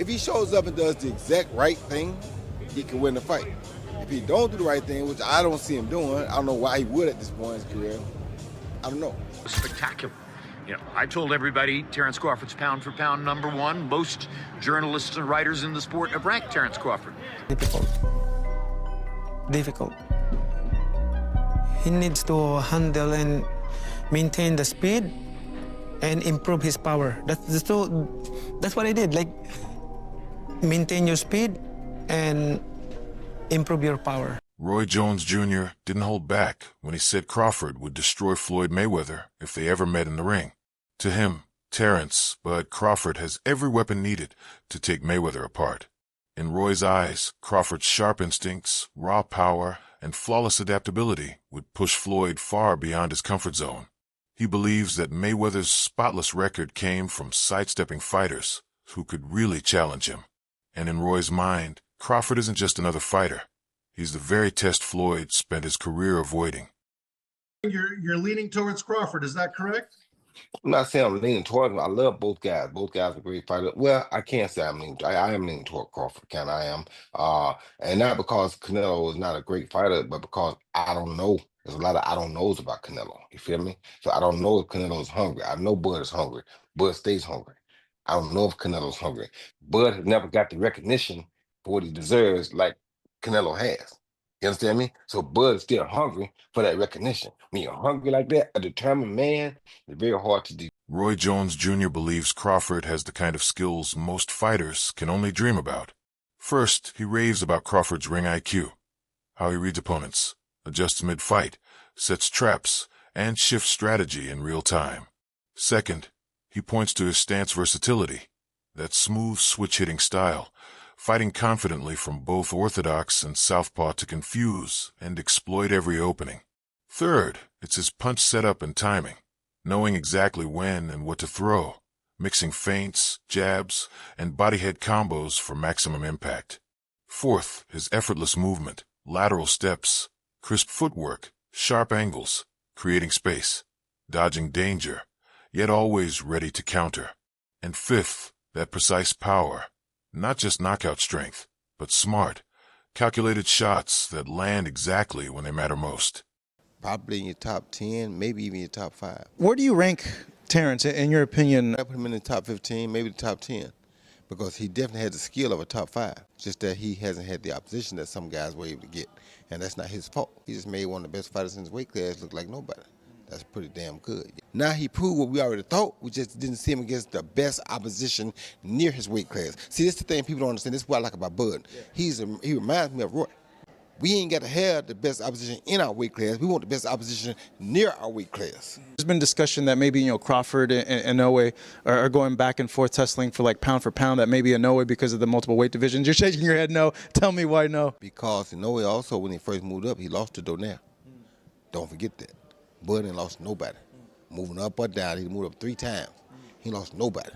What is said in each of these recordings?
If he shows up and does the exact right thing, he can win the fight. If he don't do the right thing, which I don't see him doing, I don't know why he would at this point in his career. I don't know. Spectacular. You know, I told everybody Terence Crawford's pound for pound #1. Most journalists and writers in the sport have ranked Terence Crawford. Difficult. He needs to handle and maintain the speed and improve his power. That's what I did. Like, maintain your speed and improve your power. Roy Jones Jr. didn't hold back when he said Crawford would destroy Floyd Mayweather if they ever met in the ring. To him, Terence, but Crawford has every weapon needed to take Mayweather apart. In Roy's eyes, Crawford's sharp instincts, raw power, and flawless adaptability would push Floyd far beyond his comfort zone. He believes that Mayweather's spotless record came from sidestepping fighters who could really challenge him. And in Roy's mind, Crawford isn't just another fighter. He's the very test Floyd spent his career avoiding. You're leaning towards Crawford, is that correct? I'm not saying I'm leaning toward him. I love both guys. Both guys are great fighters. Well, I can't say I'm leaning. I am leaning toward Crawford. I am. And not because Canelo is not a great fighter, but because I don't know. There's a lot of I don't knows about Canelo. You feel me? So I don't know if Canelo is hungry. I know Bud is hungry. Bud stays hungry. I don't know if Canelo's hungry. Bud has never got the recognition for what he deserves like Canelo has. You understand me? So Bud is still hungry for that recognition. When you're hungry like that, a determined man, it's very hard to do. Roy Jones Jr. believes Crawford has the kind of skills most fighters can only dream about. First, he raves about Crawford's ring IQ, how he reads opponents, adjusts mid-fight, sets traps, and shifts strategy in real time. Second, he points to his stance versatility, that smooth switch-hitting style, fighting confidently from both orthodox and southpaw to confuse and exploit every opening. Third, it's his punch setup and timing, knowing exactly when and what to throw, mixing feints, jabs, and body-head combos for maximum impact. Fourth, his effortless movement, lateral steps, crisp footwork, sharp angles, creating space, dodging danger, yet always ready to counter. And fifth, that precise power. Not just knockout strength, but smart, calculated shots that land exactly when they matter most. Probably in your top 10, maybe even your top 5. Where do you rank Terence, in your opinion? I put him in the top 15, maybe the top 10, because he definitely has the skill of a top 5. Just that he hasn't had the opposition that some guys were able to get, and that's not his fault. He just made one of the best fighters in his weight class look like nobody. That's pretty damn good. Now he proved what we already thought. We just didn't see him against the best opposition near his weight class. See, this is the thing people don't understand. This is what I like about Bud. He reminds me of Roy. We ain't got to have the best opposition in our weight class. We want the best opposition near our weight class. There's been discussion that maybe, Crawford and Inoue are going back and forth tussling for pound for pound, that maybe Inoue because of the multiple weight divisions. You're shaking your head no. Tell me why no. Because Inoue also, when he first moved up, he lost to Donaire. Don't forget that. Bud ain't lost nobody. Moving up or down, he moved up 3 times. He lost nobody.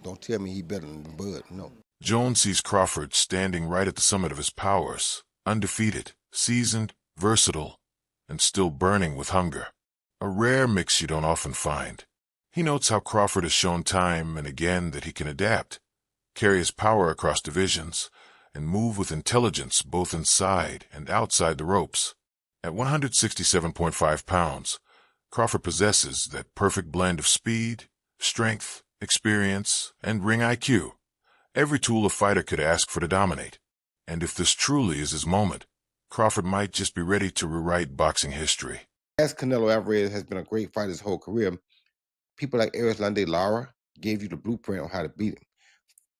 Don't tell me he better than Bud, no. Jones sees Crawford standing right at the summit of his powers, undefeated, seasoned, versatile, and still burning with hunger. A rare mix you don't often find. He notes how Crawford has shown time and again that he can adapt, carry his power across divisions, and move with intelligence both inside and outside the ropes. At 167.5 pounds, Crawford possesses that perfect blend of speed, strength, experience, and ring IQ. Every tool a fighter could ask for to dominate. And if this truly is his moment, Crawford might just be ready to rewrite boxing history. As Canelo Alvarez has been a great fighter his whole career, people like Erislandy Lara gave you the blueprint on how to beat him.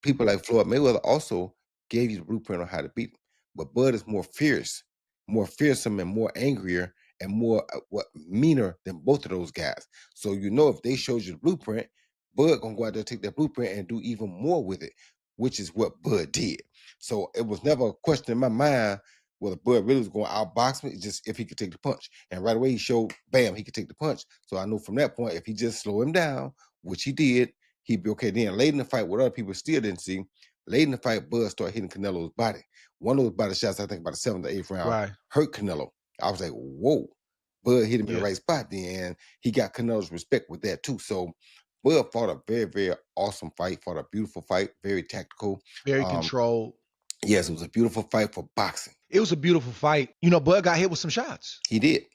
People like Floyd Mayweather also gave you the blueprint on how to beat him. But Bud is more fierce, more fearsome, and more angrier, and more meaner than both of those guys. So if they showed you the blueprint, Bud gonna go out there, take that blueprint, and do even more with it, which is what Bud did. So it was never a question in my mind whether Bud really was going to outbox me, just if he could take the punch. And right away he showed, bam, he could take the punch. So I know from that point, if he just slow him down, which he did, he'd be okay. Then late in the fight, what other people still didn't see, late in the fight, Bud started hitting Canelo's body. One of those body shots, I think about the 7th or 8th round, hurt Canelo. I was like, whoa. Bud hit him in the right spot then, and he got Canelo's respect with that too. So Will fought a very, very awesome fight, fought a beautiful fight, very tactical. Very Um, controlled. yes, it was a beautiful fight for boxing. It was a beautiful fight. You know, Bud got hit with some shots. He did.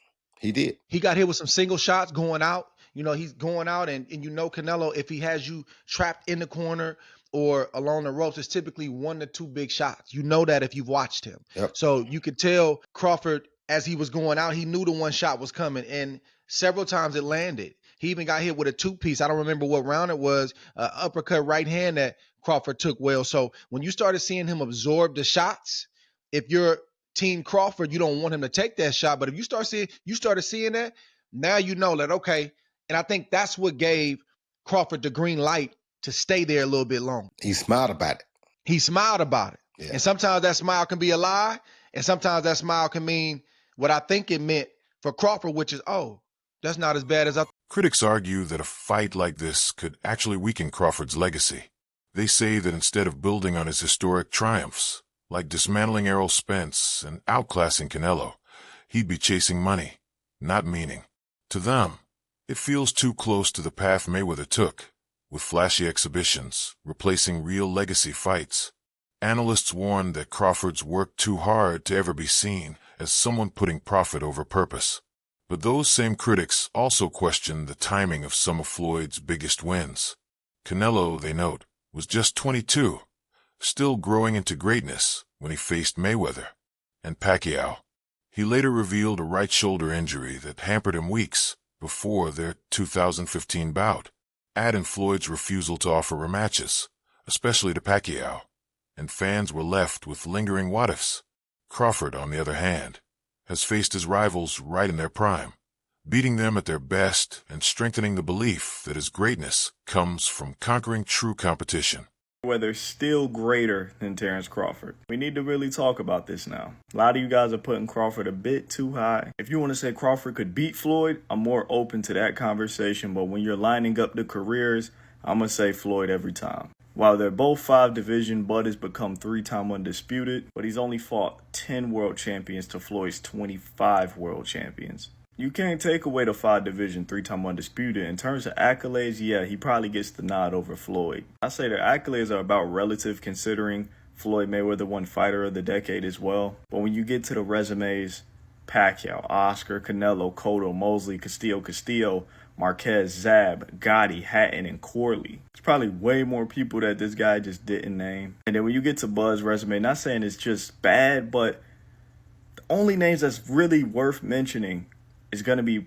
He did. He got hit with some single shots going out. You know, he's going out, and you know, Canelo, if he has you trapped in the corner or along the ropes, it's typically 1 to 2 big shots. You know that if you've watched him. Yep. So you could tell Crawford, as he was going out, he knew the one shot was coming, and several times it landed. He even got hit with a 2-piece. I don't remember what round it was, uppercut right hand that Crawford took well. So when you started seeing him absorb the shots, if you're Team Crawford, you don't want him to take that shot. But if you started seeing that, now you know that, okay. And I think that's what gave Crawford the green light to stay there a little bit longer. He smiled about it. He smiled about it. Yeah. And sometimes that smile can be a lie. And sometimes that smile can mean what I think it meant for Crawford, which is, oh, that's not as bad as I thought. Critics argue that a fight like this could actually weaken Crawford's legacy. They say that instead of building on his historic triumphs, like dismantling Errol Spence and outclassing Canelo, he'd be chasing money, not meaning. To them, it feels too close to the path Mayweather took, with flashy exhibitions, replacing real legacy fights. Analysts warn that Crawford's worked too hard to ever be seen as someone putting profit over purpose. But those same critics also question the timing of some of Floyd's biggest wins. Canelo, they note, was just 22, still growing into greatness when he faced Mayweather. And Pacquiao. He later revealed a right shoulder injury that hampered him weeks before their 2015 bout. Add in Floyd's refusal to offer rematches, especially to Pacquiao, and fans were left with lingering what-ifs. Crawford, on the other hand, has faced his rivals right in their prime, beating them at their best and strengthening the belief that his greatness comes from conquering true competition. Mayweather still greater than Terence Crawford. We need to really talk about this now. A lot of you guys are putting Crawford a bit too high. If you want to say Crawford could beat Floyd, I'm more open to that conversation, but when you're lining up the careers, I'm going to say Floyd every time. While they're both 5 division, Bud has become 3-time undisputed, but he's only fought 10 world champions to Floyd's 25 world champions. You can't take away the 5 division, 3-time undisputed. In terms of accolades, yeah, he probably gets the nod over Floyd. I say their accolades are about relative, considering Floyd Mayweather won Fighter of the Decade as well. But when you get to the resumes, Pacquiao, Oscar, Canelo, Cotto, Mosley, Castillo, Marquez, Zab, Gotti, Hatton, and Corley. There's probably way more people that this guy just didn't name. And then when you get to Bud's resume, not saying it's just bad, but the only names that's really worth mentioning is going to be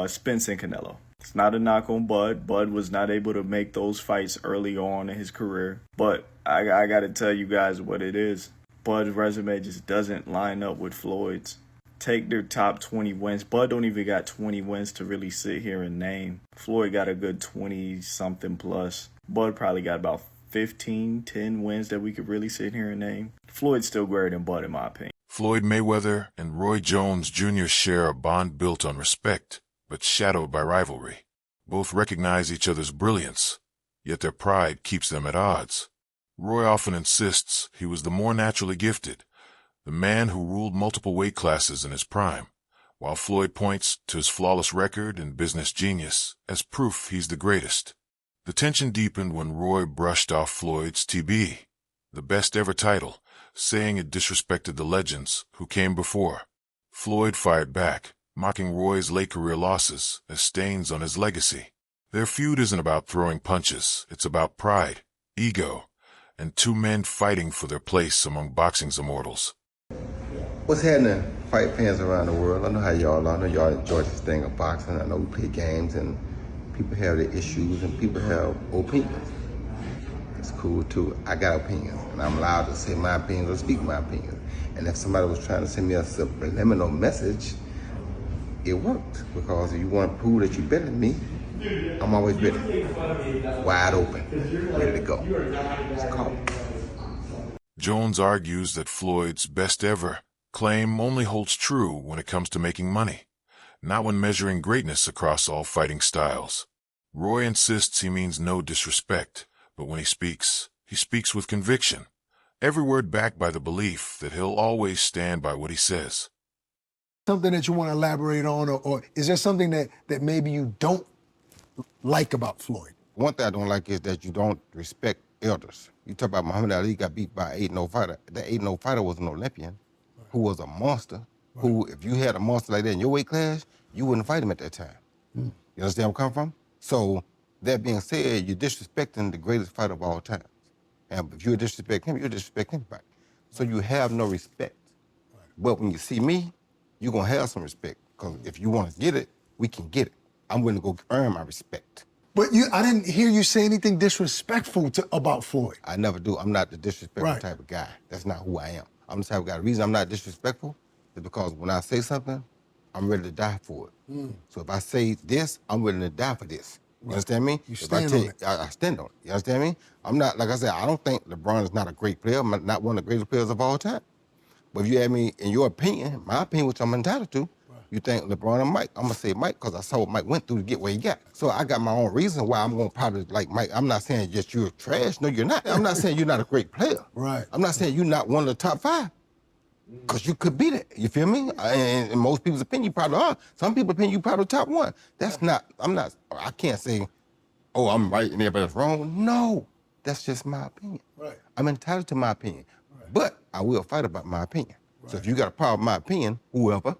Spence and Canelo. It's not a knock on Bud. Bud was not able to make those fights early on in his career. But I got to tell you guys what it is. Bud's resume just doesn't line up with Floyd's. Take their top 20 wins. Bud don't even got 20 wins to really sit here and name. Floyd got a good 20-something plus. Bud probably got about 10 wins that we could really sit here and name. Floyd's still greater than Bud in my opinion. Floyd Mayweather and Roy Jones Jr. share a bond built on respect, but shadowed by rivalry. Both recognize each other's brilliance, yet their pride keeps them at odds. Roy often insists he was the more naturally gifted, the man who ruled multiple weight classes in his prime, while Floyd points to his flawless record and business genius as proof he's the greatest. The tension deepened when Roy brushed off Floyd's TB, the best ever title, saying it disrespected the legends who came before. Floyd fired back, mocking Roy's late career losses as stains on his legacy. Their feud isn't about throwing punches, it's about pride, ego, and 2 men fighting for their place among boxing's immortals. What's happening, fight fans around the world? I know how y'all are. I know y'all enjoy this thing of boxing. I know we play games and people have their issues and people have opinions. It's cool too. I got opinions and I'm allowed to say my opinions or speak my opinions. And if somebody was trying to send me a subliminal message, it worked. Because if you want to prove that you're better than me, I'm always ready. Wide open, ready to go. It's called. Jones argues that Floyd's best ever claim only holds true when it comes to making money, not when measuring greatness across all fighting styles. Roy insists he means no disrespect, but when he speaks with conviction, every word backed by the belief that he'll always stand by what he says. Something that you want to elaborate on, or is there something that maybe you don't like about Floyd? One thing I don't like is that you don't respect elders. You talk about Muhammad Ali got beat by an 8-0 fighter. That 8-0 fighter was an Olympian who was a monster, who, if you had a monster like that in your weight class, you wouldn't fight him at that time. You understand where I'm coming from? So, that being said, you're disrespecting the greatest fighter of all time. And if you disrespect him, you disrespect anybody. So you have no respect. But when you see me, you're going to have some respect. Because if you want to get it, we can get it. I'm willing to go earn my respect. But I didn't hear you say anything disrespectful about Floyd. I never do. I'm not the disrespectful type of guy. That's not who I am. I'm the type of guy. The reason I'm not disrespectful is because when I say something, I'm ready to die for it. So if I say this, I'm willing to die for this. You understand me? You stand on it. I stand on it. You understand me? I'm not, like I said, I don't think LeBron is not a great player. I'm not one of the greatest players of all time. But if you ask me, in your opinion, my opinion, which I'm entitled to, you think LeBron or Mike, I'm going to say Mike because I saw what Mike went through to get where he got. So I got my own reason why I'm going to probably like Mike. I'm not saying just you're trash. No, you're not. I'm not saying you're not a great player. Right. I'm not saying you're not one of the top 5. Because you could be that. You feel me? And in most people's opinion, you probably are. Some people's opinion, you probably top 1. That's not, I can't say, oh, I'm right and everybody's wrong. No, that's just my opinion. Right. I'm entitled to my opinion. But I will fight about my opinion. So if you got a problem with my opinion, whoever,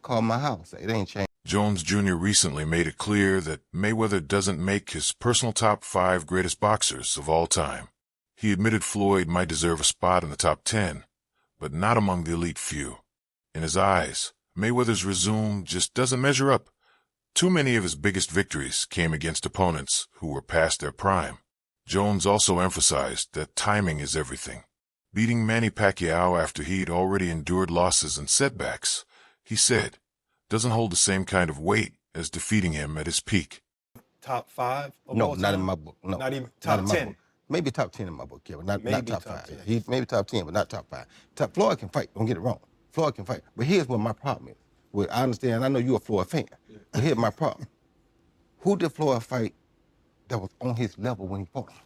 call my house. It ain't changed. Jones Jr. recently made it clear that Mayweather doesn't make his personal top 5 greatest boxers of all time. He admitted Floyd might deserve a spot in the top 10, but not among the elite few. In his eyes, Mayweather's resume just doesn't measure up. Too many of his biggest victories came against opponents who were past their prime. Jones also emphasized that timing is everything. Beating Manny Pacquiao after he'd already endured losses and setbacks, he said, doesn't hold the same kind of weight as defeating him at his peak. Top 5? No, not in my book. No, not even top 10? Book. Maybe top 10 in my book, yeah, but not top 5. Yeah. He maybe top 10, but not top 5. Floyd can fight, don't get it wrong. Floyd can fight. But here's what my problem is. Well, I understand, I know you're a Floyd fan, but here's my problem. Who did Floyd fight that was on his level when he fought him?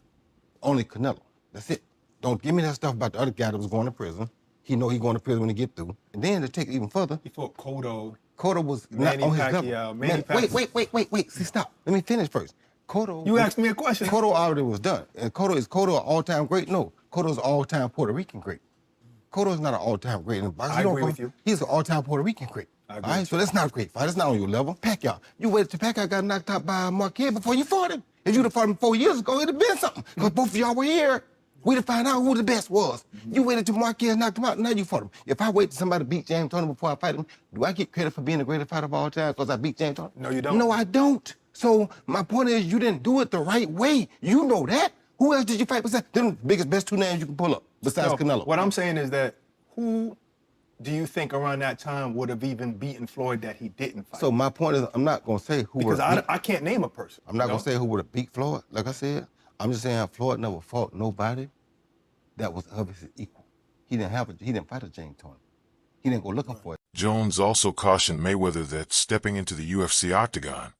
Only Canelo. That's it. Don't give me that stuff about the other guy that was going to prison. He know he going to prison when he get through. And then to take it even further. He fought Cotto. Cotto was Manny not on his Pacquiao, level. Wait. See, stop. Let me finish first. Cotto. You asked me a question. Cotto already was done. And Cotto an all-time great? No. Cotto's an all-time Puerto Rican great. Cotto's not an all-time great in boxing. I agree with you. He's an all-time Puerto Rican great. All right, so that's not a great fight. That's not on your level. Pacquiao. You waited till Pacquiao got knocked out by Marquez before you fought him. If you'd have fought him 4 years ago, it'd have been something. Because both of y'all were here. We'd have found out who the best was. You waited till Marquez knocked him out, now you fought him. If I wait till somebody beat James Toney before I fight him, do I get credit for being the greatest fighter of all time because I beat James Toney? No, you don't. No, I don't. So my point is you didn't do it the right way. You know that. Who else did you fight besides them best 2 names you can pull up besides Canelo? What I'm saying is that who do you think around that time would have even beaten Floyd that he didn't fight? So my point is I'm not going to say who because I can't name a person. I'm not going to say who would have beat Floyd, like I said. I'm just saying Floyd never fought nobody that was of his equal. He didn't fight a James Toney. He didn't go looking for it. Jones also cautioned Mayweather that stepping into the UFC octagon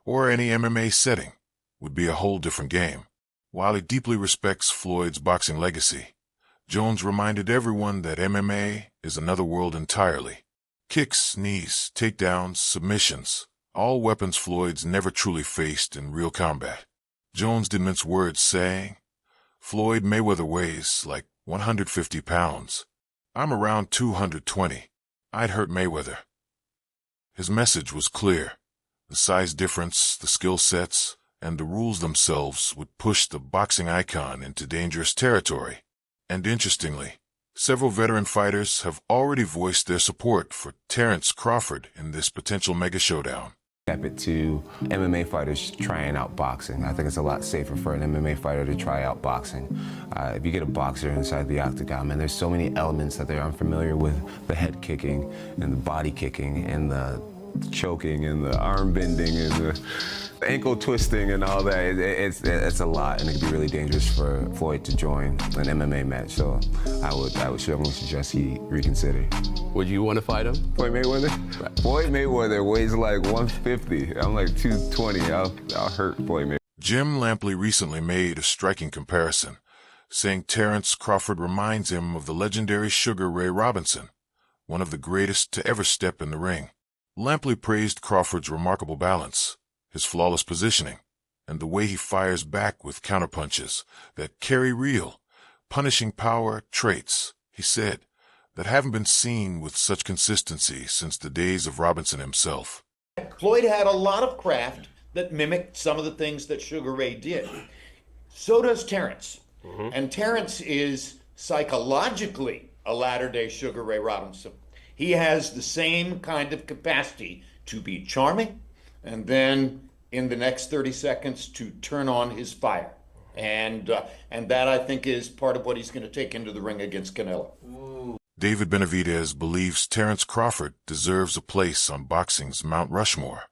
or any MMA setting would be a whole different game. While he deeply respects Floyd's boxing legacy, Jones reminded everyone that MMA is another world entirely. Kicks, knees, takedowns, submissions, all weapons Floyd's never truly faced in real combat. Jones didn't mince words, saying, Floyd Mayweather weighs like 150 pounds. I'm around 220. I'd hurt Mayweather. His message was clear. The size difference, the skill sets, and the rules themselves would push the boxing icon into dangerous territory. And interestingly, several veteran fighters have already voiced their support for Terence Crawford in this potential mega showdown. Step it to MMA fighters trying out boxing. I think it's a lot safer for an MMA fighter to try out boxing. If you get a boxer inside the octagon, man, there's so many elements that they're unfamiliar with. The head kicking and the body kicking and the choking and the arm bending and the ankle twisting and all that. It's a lot, and it could be really dangerous for Floyd to join an MMA match. So I would strongly suggest he reconsider. Would you want to fight him? Floyd Mayweather? Floyd Mayweather weighs like 150. I'm like 220. I'll hurt Floyd Mayweather. Jim Lampley recently made a striking comparison, saying Terence Crawford reminds him of the legendary Sugar Ray Robinson, one of the greatest to ever step in the ring. Lampley praised Crawford's remarkable balance, his flawless positioning, and the way he fires back with counterpunches that carry real, punishing power traits, he said, that haven't been seen with such consistency since the days of Robinson himself. Floyd had a lot of craft that mimicked some of the things that Sugar Ray did. So does Terence. And Terence is psychologically a latter-day Sugar Ray Robinson. He has the same kind of capacity to be charming and then in the next 30 seconds to turn on his fire. And that, I think, is part of what he's going to take into the ring against Canelo. David Benavidez believes Terence Crawford deserves a place on boxing's Mount Rushmore.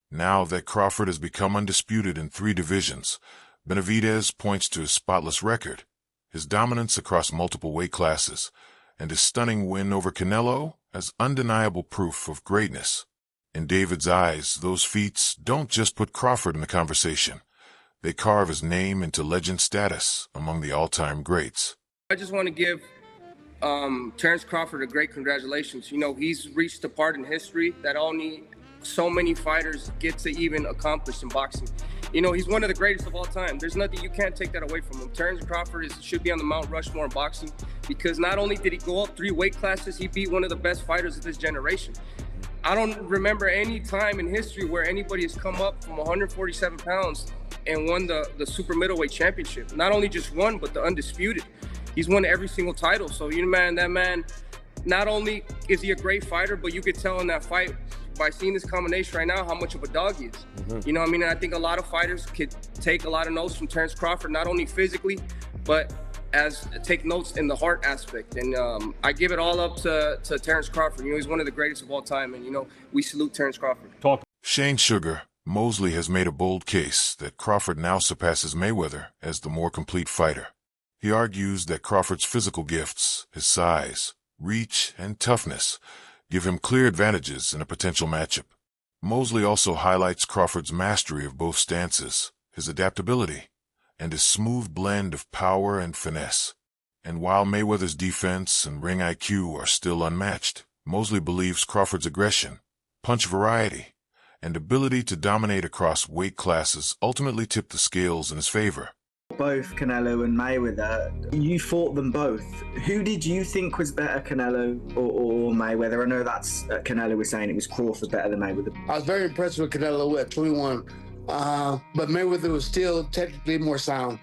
Now that Crawford has become undisputed in 3 divisions, Benavidez points to his spotless record, his dominance across multiple weight classes, and his stunning win over Canelo as undeniable proof of greatness. In David's eyes, those feats don't just put Crawford in the conversation. They carve his name into legend status among the all-time greats. I just want to give Terence Crawford a great congratulations. You know, he's reached a part in history that only so many fighters get to even accomplish in boxing. You know, he's one of the greatest of all time. There's nothing, you can't take that away from him. Terence Crawford should be on the Mount Rushmore in boxing because not only did he go up 3 weight classes, he beat one of the best fighters of this generation. I don't remember any time in history where anybody has come up from 147 pounds and won the super middleweight championship. Not only just won, but the undisputed. He's won every single title. So, you know, man, that man, not only is he a great fighter, but you could tell in that fight by seeing this combination right now how much of a dog he is. You know what I mean? And I think a lot of fighters could take a lot of notes from Terence Crawford, not only physically, but as take notes in the heart aspect. And I give it all up to Terence Crawford. You know, he's one of the greatest of all time. And, you know, we salute Terence Crawford. Shane Sugar Mosley has made a bold case that Crawford now surpasses Mayweather as the more complete fighter. He argues that Crawford's physical gifts, his size, reach, and toughness give him clear advantages in a potential matchup. Mosley also highlights Crawford's mastery of both stances, his adaptability, and his smooth blend of power and finesse. And while Mayweather's defense and ring IQ are still unmatched, Mosley believes Crawford's aggression, punch variety, and ability to dominate across weight classes ultimately tip the scales in his favor. Both Canelo and Mayweather, you fought them both. Who did you think was better, Canelo or Mayweather? I know that's Canelo was saying it was Crawford better than Mayweather. I was very impressed with Canelo at 21, but Mayweather was still technically more sound.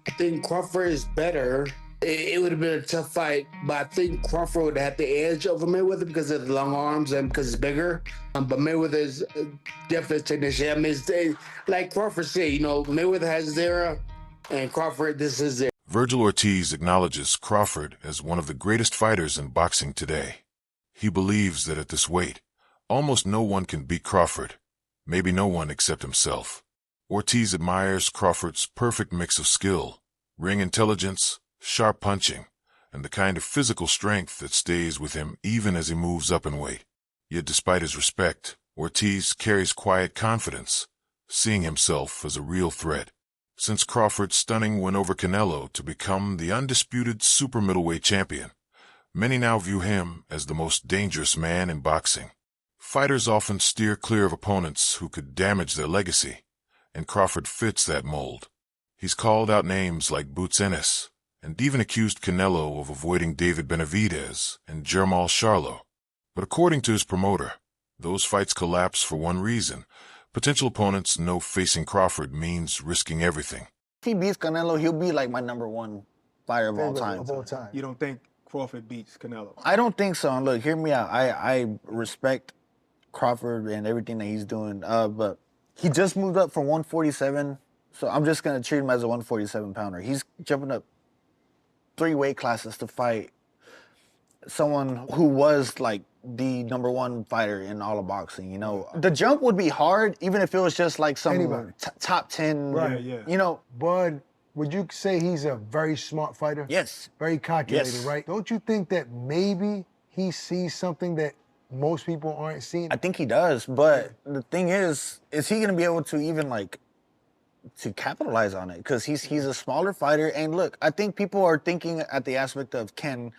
I think Crawford is better. It would have been a tough fight, but I think Crawford would have had the edge over Mayweather because of the long arms and because it's bigger. But Mayweather is definitely a technician. I mean, like Crawford said, you know, Mayweather has his era, and Crawford, this is it. Virgil Ortiz acknowledges Crawford as one of the greatest fighters in boxing today. He believes that at this weight, almost no one can beat Crawford, maybe no one except himself. Ortiz admires Crawford's perfect mix of skill, ring intelligence, sharp punching, and the kind of physical strength that stays with him even as he moves up in weight. Yet despite his respect, Ortiz carries quiet confidence, seeing himself as a real threat. Since Crawford's stunning win over Canelo to become the undisputed super middleweight champion, many now view him as the most dangerous man in boxing. Fighters often steer clear of opponents who could damage their legacy, and Crawford fits that mold. He's called out names like Boots Ennis, and even accused Canelo of avoiding David Benavidez and Jermall Charlo. But according to his promoter, those fights collapse for one reason. Potential opponents know facing Crawford means risking everything. If he beats Canelo, he'll be like my #1 fighter of all time. You don't think Crawford beats Canelo? I don't think so. And look, hear me out. I respect Crawford and everything that he's doing, but he just moved up from 147, so I'm just going to treat him as a 147-pounder. He's jumping up 3 weight classes to fight someone who was like the #1 fighter in all of boxing, you know. The jump would be hard, even if it was just like some top 10, right, yeah. You know. Bud, would you say he's a very smart fighter? Yes. Very calculated, Yes. right? Don't you think that maybe he sees something that most people aren't seeing? I think he does, but the thing is he going to be able to even like to capitalize on it? Because he's a smaller fighter, and look, I think people are thinking at the aspect of, can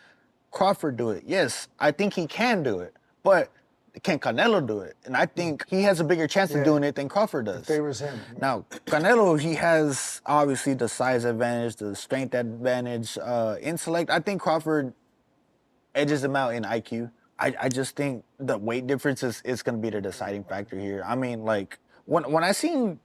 Crawford do it? Yes, I think he can do it, but can Canelo do it? And I think he has a bigger chance of doing it than Crawford does. It favors him. Now, Canelo, he has obviously the size advantage, the strength advantage, intellect. I think Crawford edges him out in IQ. I just think the weight difference is going to be the deciding factor here. I mean, like, when I seen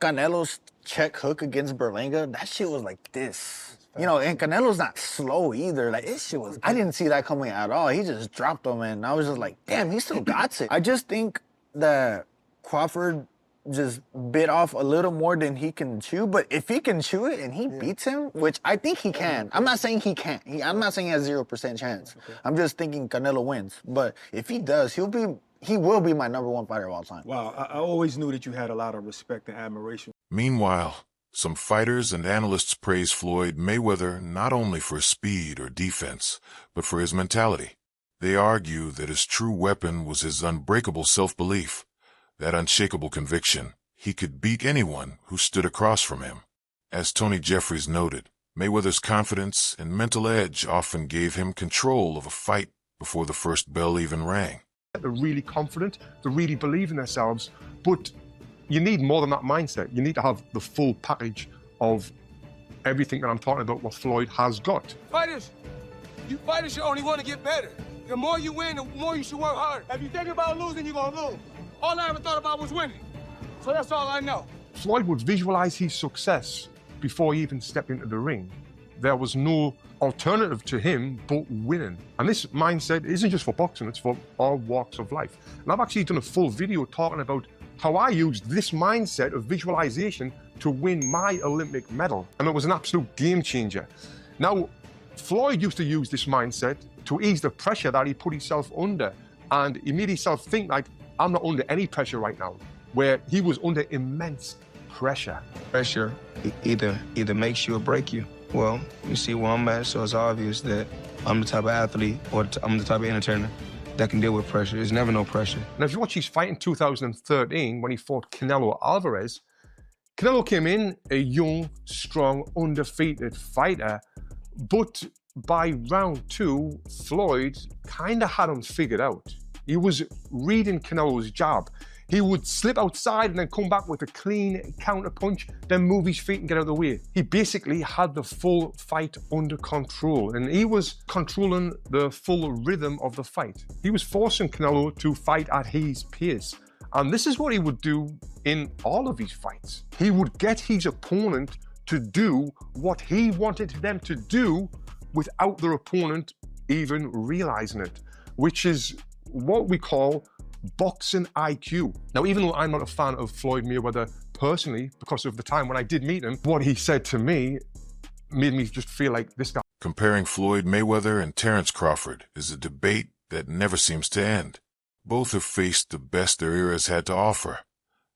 Canelo's check hook against Berlanga, that shit was like this. You know, and Canelo's not slow either. Like, this shit was, I didn't see that coming at all. He just dropped him, and I was just like, damn, he still got it. I just think that Crawford just bit off a little more than he can chew, but if he can chew it and he beats him, which I think he can. I'm not saying he can't. I'm not saying he has 0% chance. Okay. I'm just thinking Canelo wins. But if he does, he will be my #1 fighter of all time. Wow, I always knew that you had a lot of respect and admiration. Meanwhile, some fighters and analysts praise Floyd Mayweather not only for speed or defense, but for his mentality. They argue that his true weapon was his unbreakable self-belief, that unshakable conviction he could beat anyone who stood across from him. As Tony Jeffries noted, Mayweather's confidence and mental edge often gave him control of a fight before the first bell even rang. They're really confident, they really believe in themselves, but you need more than that mindset. You need to have the full package of everything that I'm talking about, what Floyd has got. Fighters should only want to get better. The more you win, the more you should work hard. If you think about losing, you're going to lose. All I ever thought about was winning. So that's all I know. Floyd would visualize his success before he even stepped into the ring. There was no alternative to him but winning. And this mindset isn't just for boxing, it's for all walks of life. And I've actually done a full video talking about how I used this mindset of visualization to win my Olympic medal. And it was an absolute game changer. Now, Floyd used to use this mindset to ease the pressure that he put himself under. And he made himself think like, I'm not under any pressure right now, where he was under immense pressure. Pressure either makes you or break you. Well, you see where I'm at, so it's obvious that I'm the type of athlete or I'm the type of entertainer that can deal with pressure. There's never no pressure. Now, if you watch his fight in 2013, when he fought Canelo Alvarez, Canelo came in a young, strong, undefeated fighter, but by round 2, Floyd kind of had him figured out. He was reading Canelo's jab. He would slip outside and then come back with a clean counter punch, then move his feet and get out of the way. He basically had the full fight under control, and he was controlling the full rhythm of the fight. He was forcing Canelo to fight at his pace. And this is what he would do in all of his fights. He would get his opponent to do what he wanted them to do without their opponent even realizing it, which is what we call boxing IQ. Now, even though I'm not a fan of Floyd Mayweather personally, because of the time when I did meet him, what he said to me made me just feel like this guy. Comparing Floyd Mayweather and Terence Crawford is a debate that never seems to end. Both have faced the best their eras had to offer,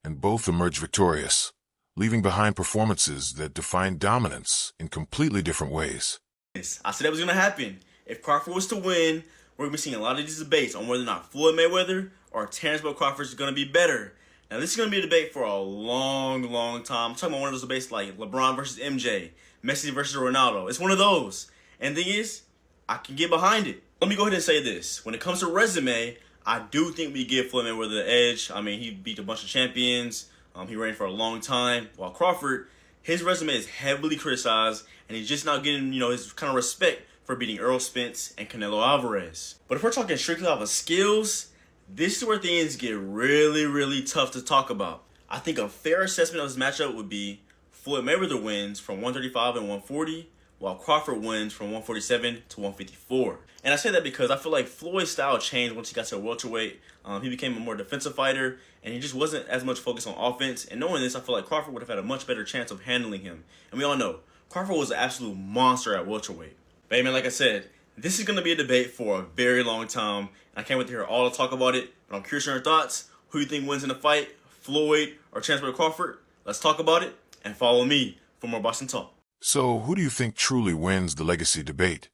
and both emerged victorious, leaving behind performances that define dominance in completely different ways. I said that was going to happen. If Crawford was to win, we're going to be seeing a lot of these debates on whether or not Floyd Mayweather or Terence Crawford is going to be better. Now, this is going to be a debate for a long, long time. I'm talking about one of those debates like LeBron versus MJ, Messi versus Ronaldo. It's one of those. And the thing is, I can get behind it. Let me go ahead and say this. When it comes to resume, I do think we give Floyd Mayweather the edge. I mean, he beat a bunch of champions. He reigned for a long time. While Crawford, his resume is heavily criticized, and he's just not getting, his kind of respect for beating Earl Spence and Canelo Alvarez. But if we're talking strictly off of skills, this is where things get really, really tough to talk about. I think a fair assessment of this matchup would be Floyd Mayweather wins from 135 and 140, while Crawford wins from 147 to 154. And I say that because I feel like Floyd's style changed once he got to welterweight. He became a more defensive fighter, and he just wasn't as much focused on offense. And knowing this, I feel like Crawford would have had a much better chance of handling him. And we all know, Crawford was an absolute monster at welterweight. But hey, man, like I said, this is going to be a debate for a very long time. I can't wait to hear all the talk about it. But I'm curious on your thoughts. Who do you think wins in the fight, Floyd or Terence Crawford? Let's talk about it, and follow me for more boxing talk. So, who do you think truly wins the legacy debate?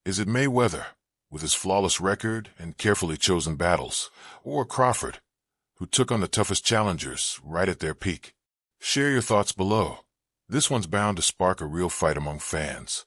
Is it Mayweather, with his flawless record and carefully chosen battles, or Crawford, who took on the toughest challengers right at their peak? Share your thoughts below. This one's bound to spark a real fight among fans.